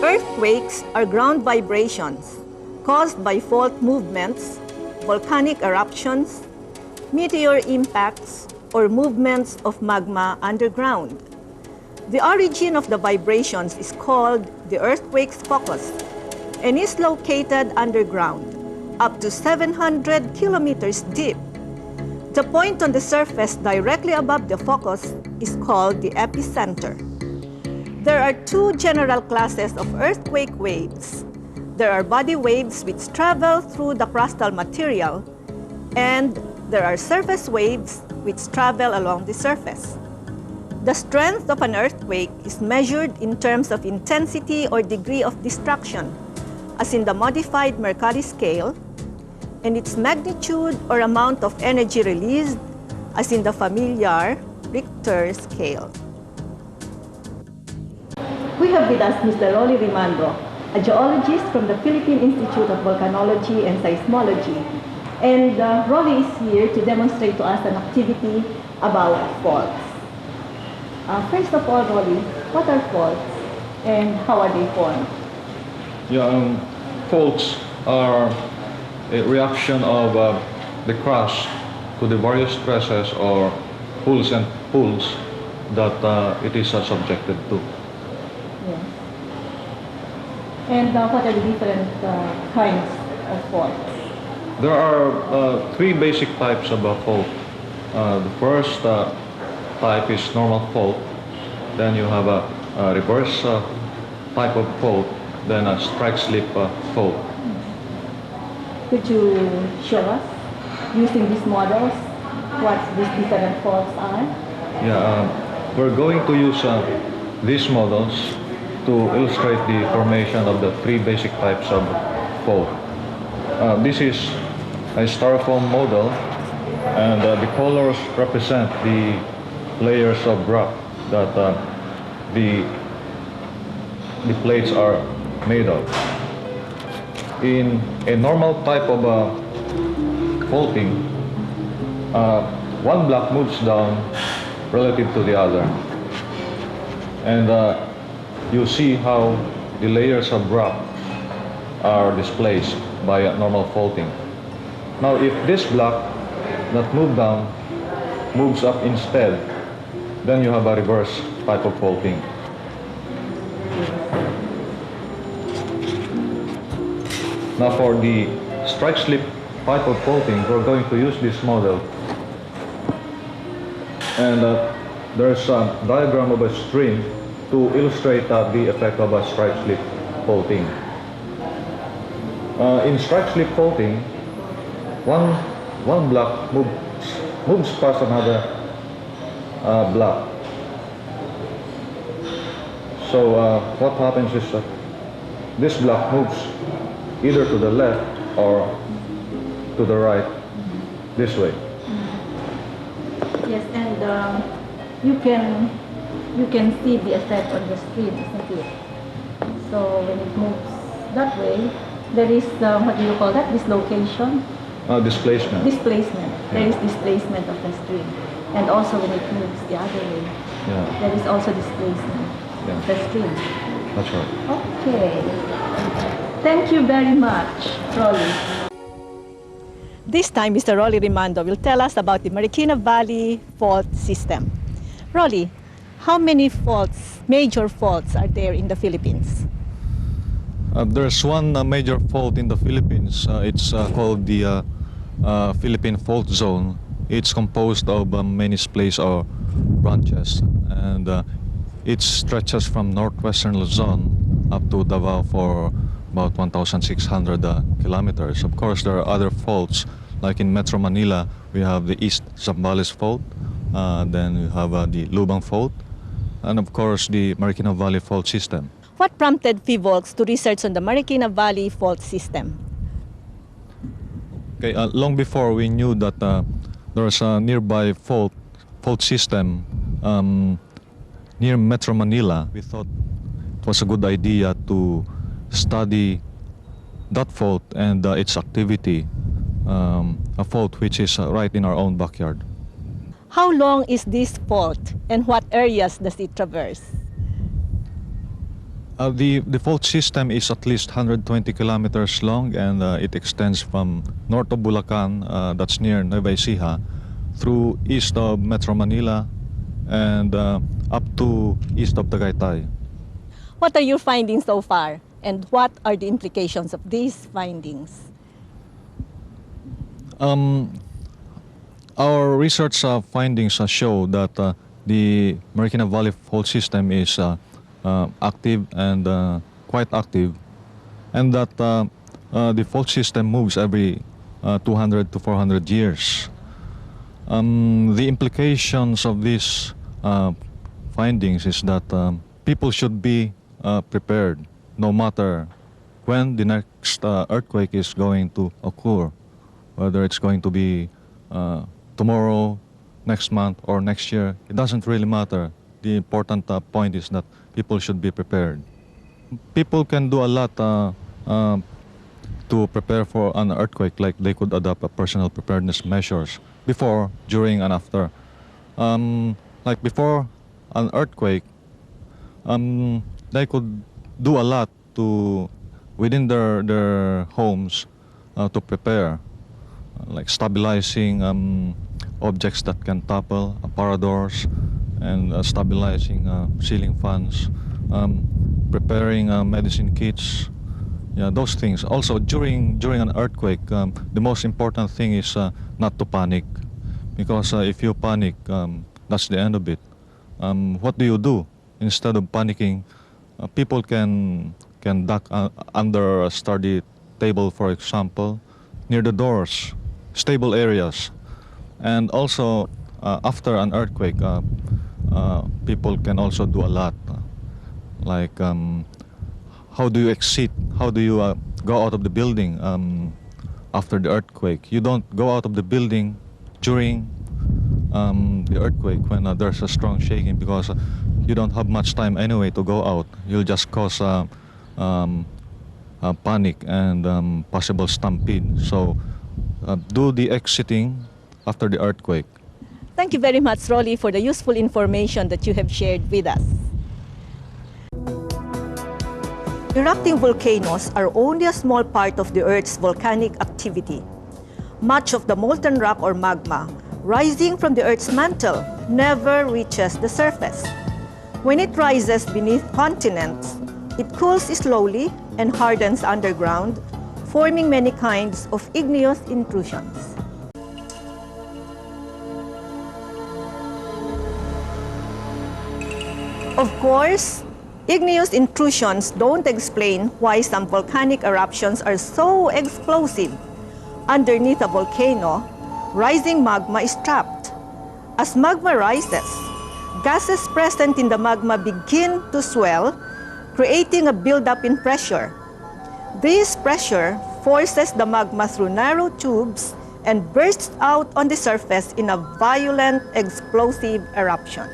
Earthquakes are ground vibrations caused by fault movements, volcanic eruptions, meteor impacts, or movements of magma underground. The origin of the vibrations is called the earthquake's focus and is located underground, up to 700 kilometers deep. The point on the surface directly above the focus is called the epicenter. There are two general classes of earthquake waves. There are body waves which travel through the crustal material, and there are surface waves which travel along the surface. The strength of an earthquake is measured in terms of intensity or degree of destruction, as in the modified Mercalli scale, and its magnitude or amount of energy released, as in the familiar Richter scale. We have with us Mr. Rolly Rimando, a geologist from the Philippine Institute of Volcanology and Seismology. And Rolly is here to demonstrate to us an activity about faults. First of all, Rolly, what are faults and how are they formed? Faults are a reaction of the crust to the various stresses or pulls and pulls that it is subjected to. Yes. And what are the different kinds of faults? There are three basic types of a fault. The first type is normal fault. Then you have a reverse type of fault. Then a strike-slip fault. Could you show us, using these models, what these different faults are? We're going to use these models to illustrate the formation of the three basic types of fault. This is a styrofoam model, and the colors represent the layers of rock that the plates are made of. In a normal type of faulting, one block moves down relative to the other, and you see how the layers of rock are displaced by a normal faulting. Now, if this block that moved down moves up instead, then you have a reverse type of faulting. Now, for the strike-slip type of faulting, we're going to use this model. And there's a diagram of a stream to illustrate the effect of a strike-slip faulting. In strike-slip faulting, one block moves past another block. So what happens is this block moves either to the left or to the right, this way. Yes, and you can see the effect on the stream, isn't it? So when it moves that way, there is what do you call that? Dislocation? Displacement. Displacement. Yeah. There is displacement of the stream, and also when it moves the other way, there is also displacement of the stream. That's right. Okay. Thank you very much, Rolly. This time, Mr. Rolly Rimando will tell us about the Marikina Valley fault system. Rolly, how many faults, major faults, are there in the Philippines? There's one major fault in the Philippines. It's called the Philippine Fault Zone. It's composed of many splays or branches, and it stretches from northwestern Luzon up to Davao for about 1,600 kilometers. Of course, there are other faults, like in Metro Manila, we have the East Zambales Fault, then we have the Lubang Fault, and of course the Marikina Valley Fault System. What prompted PHIVOLCS to research on the Marikina Valley Fault System? Okay, long before we knew that there was a nearby fault system near Metro Manila, we thought it was a good idea to study that fault and its activity, a fault which is right in our own backyard. How long is this fault and what areas does it traverse? The fault system is at least 120 kilometers long, and it extends from north of Bulacan, that's near Nueva Ecija, through east of Metro Manila, and up to east of Tagaytay. What are your findings so far, and what are the implications of these findings? Our research findings show that the Marikina Valley fault system is active and quite active, and that the fault system moves every 200 to 400 years. The implications of these findings is that people should be prepared no matter when the next earthquake is going to occur, whether it's going to be tomorrow, next month, or next year. It doesn't really matter. The important point is that people should be prepared. People can do a lot to prepare for an earthquake, like they could adopt a personal preparedness measures before, during, and after. Like before an earthquake, they could do a lot to within their homes to prepare, like stabilizing objects that can topple, aparadors, and stabilizing ceiling fans, preparing medicine kits, yeah, those things. Also, during an earthquake, the most important thing is not to panic, because if you panic, that's the end of it. What do you do? Instead of panicking, people can duck under a sturdy table, for example, near the doors, stable areas. And also, after an earthquake, people can also do a lot. Like, how do you exit? How do you go out of the building after the earthquake? You don't go out of the building during the earthquake when there's a strong shaking, because you don't have much time anyway to go out. You'll just cause panic and possible stampede. So do the exiting after the earthquake. Thank you very much, Rolly, for the useful information that you have shared with us. Erupting volcanoes are only a small part of the Earth's volcanic activity. Much of the molten rock or magma rising from the Earth's mantle never reaches the surface. When it rises beneath continents, it cools slowly and hardens underground, forming many kinds of igneous intrusions. Of course, igneous intrusions don't explain why some volcanic eruptions are so explosive. Underneath a volcano, rising magma is trapped. As magma rises, gases present in the magma begin to swell, creating a buildup in pressure. This pressure forces the magma through narrow tubes and bursts out on the surface in a violent, explosive eruption.